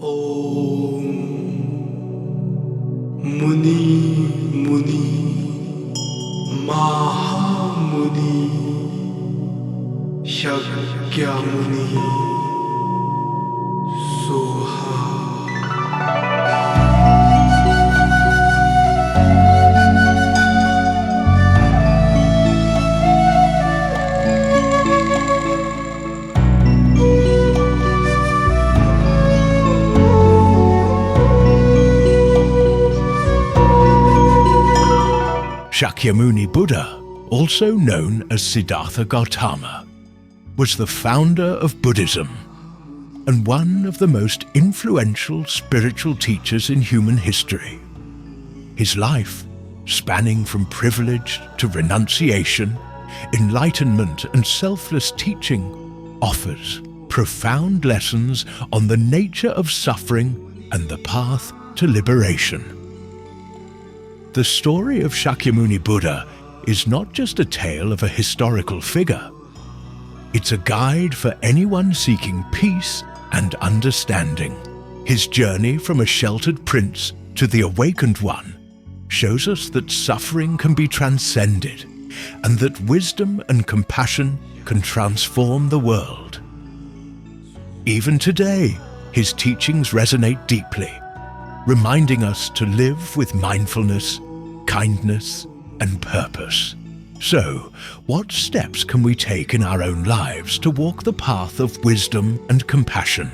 Om Muni Muni Mahamuni Shakyamuni Soha. Shakyamuni Buddha, also known as Siddhartha Gautama, was the founder of Buddhism and one of the most influential spiritual teachers in human history. His life, spanning from privilege to renunciation, enlightenment and selfless teaching, offers profound lessons on the nature of suffering and the path to liberation. The story of Shakyamuni Buddha is not just a tale of a historical figure. It's a guide for anyone seeking peace and understanding. His journey from a sheltered prince to the awakened one shows us that suffering can be transcended and that wisdom and compassion can transform the world. Even today, his teachings resonate deeply, reminding us to live with mindfulness, kindness, and purpose. So, what steps can we take in our own lives to walk the path of wisdom and compassion?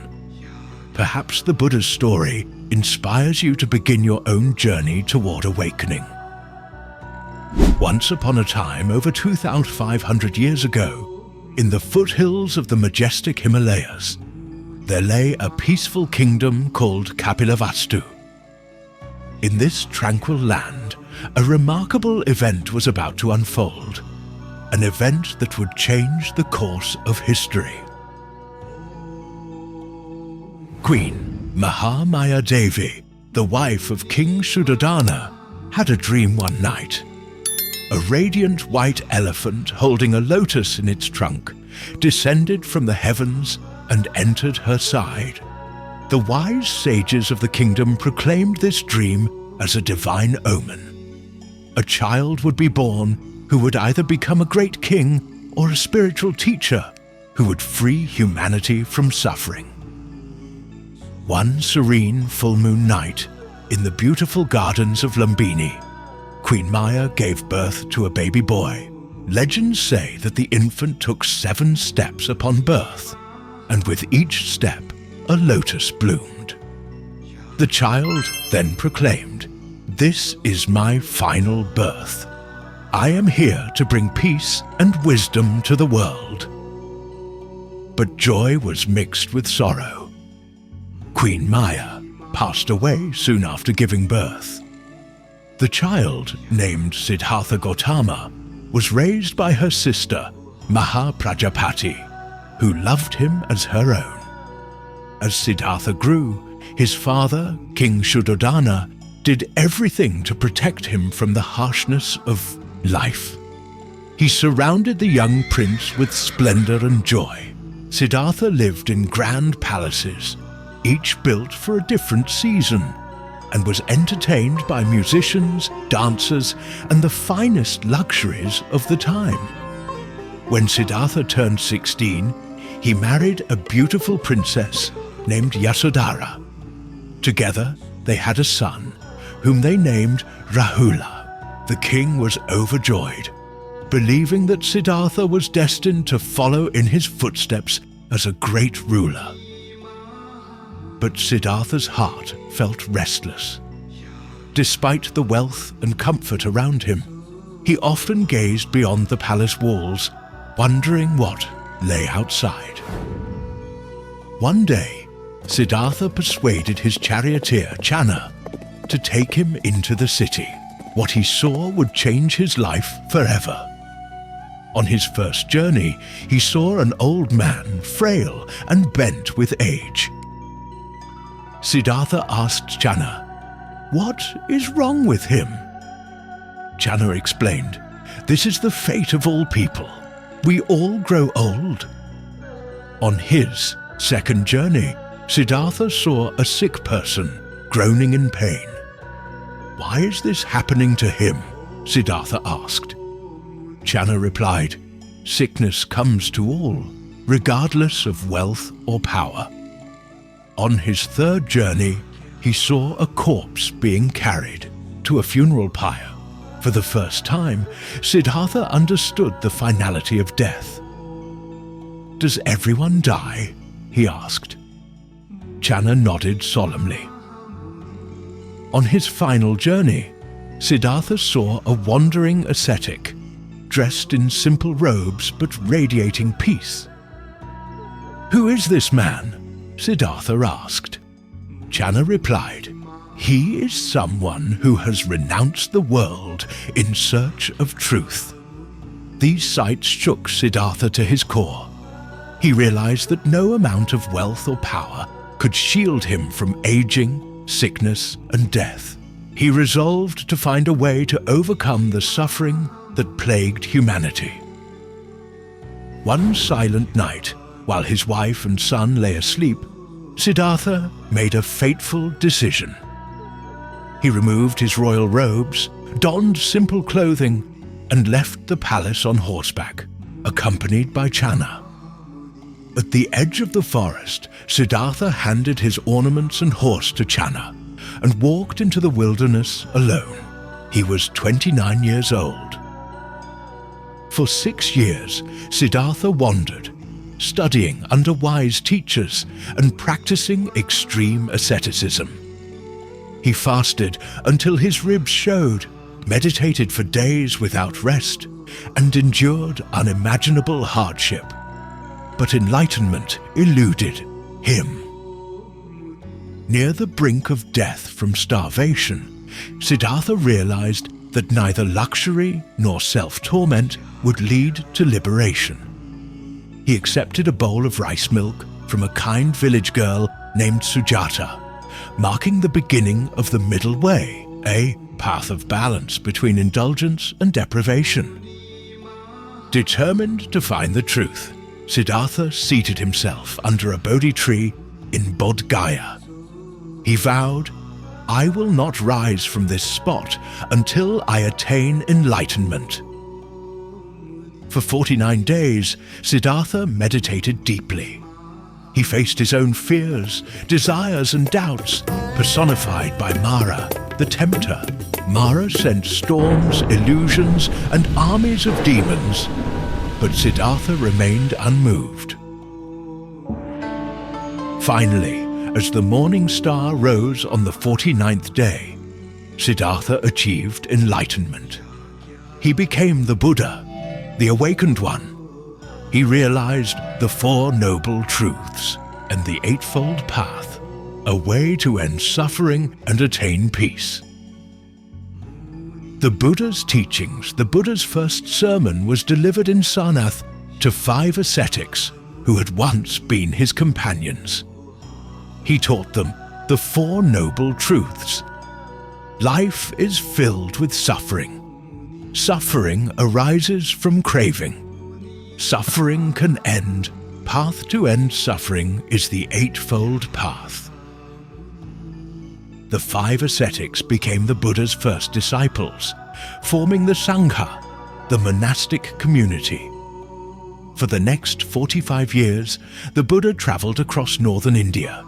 Perhaps the Buddha's story inspires you to begin your own journey toward awakening. Once upon a time, over 2,500 years ago, in the foothills of the majestic Himalayas, there lay a peaceful kingdom called Kapilavastu. In this tranquil land, a remarkable event was about to unfold, an event that would change the course of history. Queen Mahamaya Devi, the wife of King Shuddhodana, had a dream one night. A radiant white elephant holding a lotus in its trunk descended from the heavens and entered her side. The wise sages of the kingdom proclaimed this dream as a divine omen. A child would be born who would either become a great king or a spiritual teacher who would free humanity from suffering. One serene full moon night, in the beautiful gardens of Lumbini, Queen Maya gave birth to a baby boy. Legends say that the infant took 7 steps upon birth, and with each step, a lotus bloomed. The child then proclaimed, "This is my final birth. I am here to bring peace and wisdom to the world." But joy was mixed with sorrow. Queen Maya passed away soon after giving birth. The child, named Siddhartha Gautama, was raised by her sister, Mahaprajapati, who loved him as her own. As Siddhartha grew, his father, King Shuddhodana, did everything to protect him from the harshness of life. He surrounded the young prince with splendor and joy. Siddhartha lived in grand palaces, each built for a different season, and was entertained by musicians, dancers, and the finest luxuries of the time. When Siddhartha turned 16, he married a beautiful princess named Yasodhara. Together, they had a son, whom they named Rahula. The king was overjoyed, believing that Siddhartha was destined to follow in his footsteps as a great ruler. But Siddhartha's heart felt restless. Despite the wealth and comfort around him, he often gazed beyond the palace walls, wondering what lay outside. One day, Siddhartha persuaded his charioteer Channa to take him into the city. What he saw would change his life forever. On his first journey, he saw an old man, frail and bent with age. Siddhartha asked Channa, "What is wrong with him?" Channa explained, "This is the fate of all people. We all grow old." On his second journey, Siddhartha saw a sick person groaning in pain. "Why is this happening to him?" Siddhartha asked. Channa replied, "Sickness comes to all, regardless of wealth or power." On his third journey, he saw a corpse being carried to a funeral pyre. For the first time, Siddhartha understood the finality of death. "Does everyone die?" he asked. Channa nodded solemnly. On his final journey, Siddhartha saw a wandering ascetic, dressed in simple robes but radiating peace. "Who is this man?" Siddhartha asked. Channa replied, "He is someone who has renounced the world in search of truth." These sights shook Siddhartha to his core. He realized that no amount of wealth or power could shield him from aging, sickness, and death. He resolved to find a way to overcome the suffering that plagued humanity. One silent night, while his wife and son lay asleep, Siddhartha made a fateful decision. He removed his royal robes, donned simple clothing, and left the palace on horseback, accompanied by Channa. At the edge of the forest, Siddhartha handed his ornaments and horse to Channa and walked into the wilderness alone. He was 29 years old. For 6 years, Siddhartha wandered, studying under wise teachers and practicing extreme asceticism. He fasted until his ribs showed, meditated for days without rest, and endured unimaginable hardship. But enlightenment eluded him. Near the brink of death from starvation, Siddhartha realized that neither luxury nor self-torment would lead to liberation. He accepted a bowl of rice milk from a kind village girl named Sujata, marking the beginning of the middle way, a path of balance between indulgence and deprivation. Determined to find the truth, Siddhartha seated himself under a Bodhi tree in Bodh Gaya. He vowed, "I will not rise from this spot until I attain enlightenment." For 49 days, Siddhartha meditated deeply. He faced his own fears, desires and doubts, personified by Mara, the tempter. Mara sent storms, illusions, and armies of demons, but Siddhartha remained unmoved. Finally, as the morning star rose on the 49th day, Siddhartha achieved enlightenment. He became the Buddha, the awakened one. He realized the Four Noble Truths and the Eightfold Path, a way to end suffering and attain peace. The Buddha's teachings, the Buddha's first sermon, was delivered in Sarnath to 5 ascetics who had once been his companions. He taught them the Four Noble Truths. Life is filled with suffering. Suffering arises from craving. Suffering can end. Path to end suffering is the Eightfold Path. The 5 ascetics became the Buddha's first disciples, forming the Sangha, the monastic community. For the next 45 years, the Buddha traveled across northern India,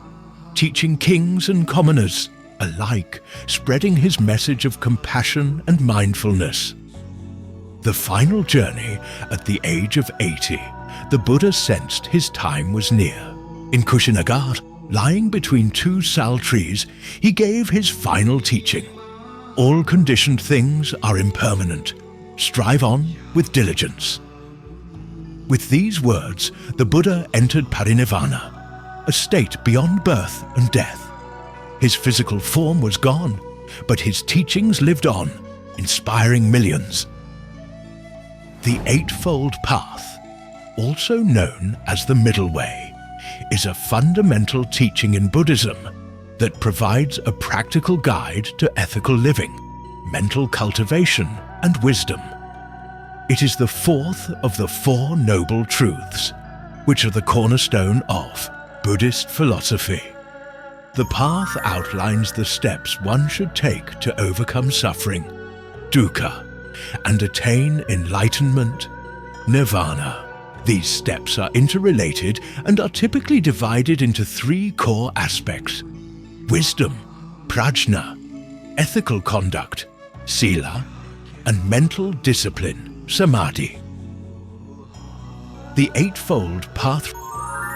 teaching kings and commoners alike, spreading his message of compassion and mindfulness. The final journey, at the age of 80, the Buddha sensed his time was near. In Kushinagar, lying between 2 sal trees, he gave his final teaching. All conditioned things are impermanent. Strive on with diligence. With these words, the Buddha entered parinirvana, a state beyond birth and death. His physical form was gone, but his teachings lived on, inspiring millions. The Eightfold Path, also known as the Middle Way, is a fundamental teaching in Buddhism that provides a practical guide to ethical living, mental cultivation, and wisdom. It is the 4th of the Four Noble Truths, which are the cornerstone of Buddhist philosophy. The path outlines the steps one should take to overcome suffering, dukkha, and attain enlightenment, nirvana. These steps are interrelated and are typically divided into three core aspects: wisdom, prajna, ethical conduct, sila, and mental discipline, samadhi. The Eightfold Path,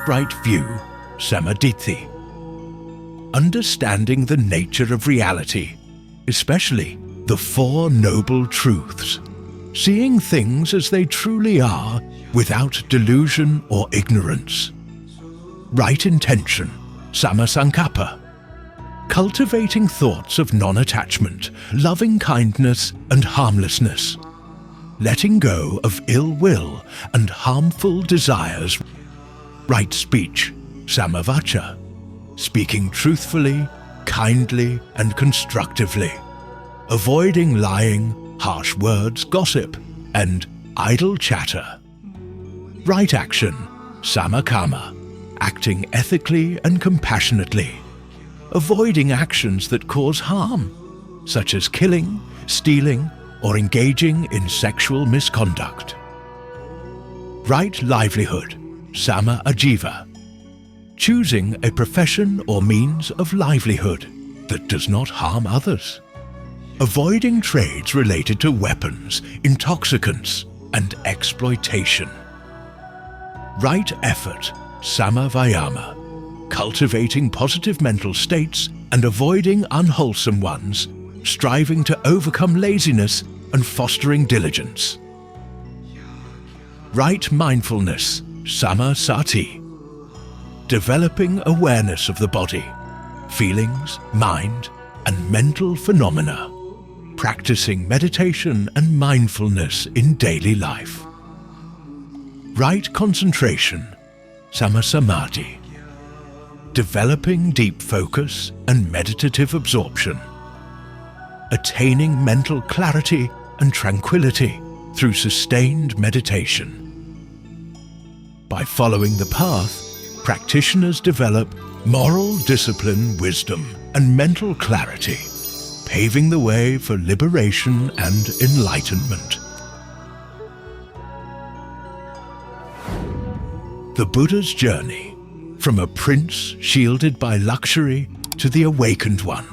right view, samadhi. Understanding the nature of reality, especially the Four Noble Truths, seeing things as they truly are without delusion or ignorance. Right intention, sammasankappa. Cultivating thoughts of non-attachment, loving kindness and harmlessness. Letting go of ill will and harmful desires. Right speech, samavacha. Speaking truthfully, kindly and constructively. Avoiding lying, harsh words, gossip, and idle chatter. Right action, sammakama. Acting ethically and compassionately. Avoiding actions that cause harm, such as killing, stealing, or engaging in sexual misconduct. Right livelihood, samma ajiva. Choosing a profession or means of livelihood that does not harm others. Avoiding trades related to weapons, intoxicants, and exploitation. Right effort, samma vayama. Cultivating positive mental states and avoiding unwholesome ones, striving to overcome laziness and fostering diligence. Right mindfulness, samma sati. Developing awareness of the body, feelings, mind, and mental phenomena. Practicing meditation and mindfulness in daily life. Right concentration, samma samadhi. Developing deep focus and meditative absorption. Attaining mental clarity and tranquility through sustained meditation. By following the path, practitioners develop moral discipline, wisdom, and mental clarity, paving the way for liberation and enlightenment. The Buddha's journey, from a prince shielded by luxury to the awakened one,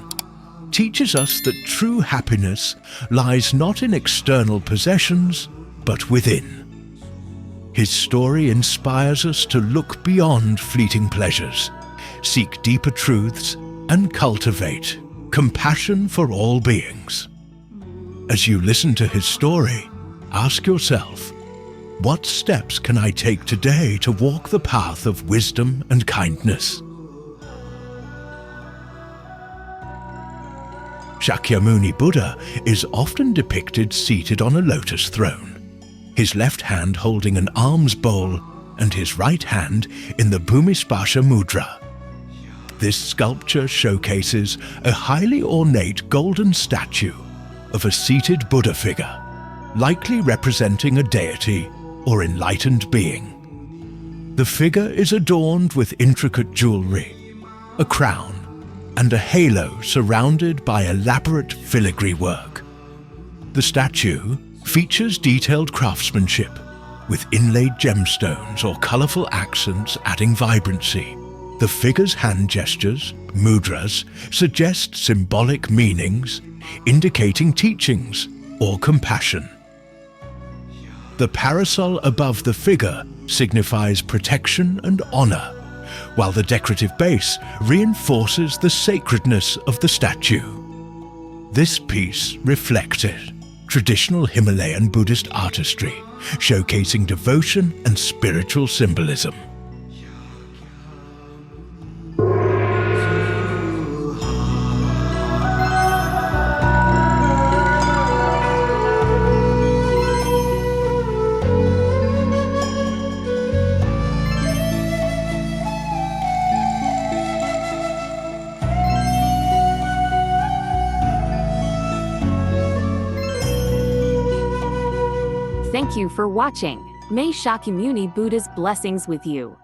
teaches us that true happiness lies not in external possessions, but within. His story inspires us to look beyond fleeting pleasures, seek deeper truths, and cultivate compassion for all beings. As you listen to his story, ask yourself, what steps can I take today to walk the path of wisdom and kindness? Shakyamuni Buddha is often depicted seated on a lotus throne, his left hand holding an alms bowl and his right hand in the Bhumispasha mudra. This sculpture showcases a highly ornate golden statue of a seated Buddha figure, likely representing a deity or enlightened being. The figure is adorned with intricate jewelry, a crown, and a halo surrounded by elaborate filigree work. The statue features detailed craftsmanship, with inlaid gemstones or colorful accents adding vibrancy. The figure's hand gestures, mudras, suggest symbolic meanings, indicating teachings or compassion. The parasol above the figure signifies protection and honor, while the decorative base reinforces the sacredness of the statue. This piece reflected traditional Himalayan Buddhist artistry, showcasing devotion and spiritual symbolism. Thank you for watching. May Shakyamuni Buddha's blessings with you.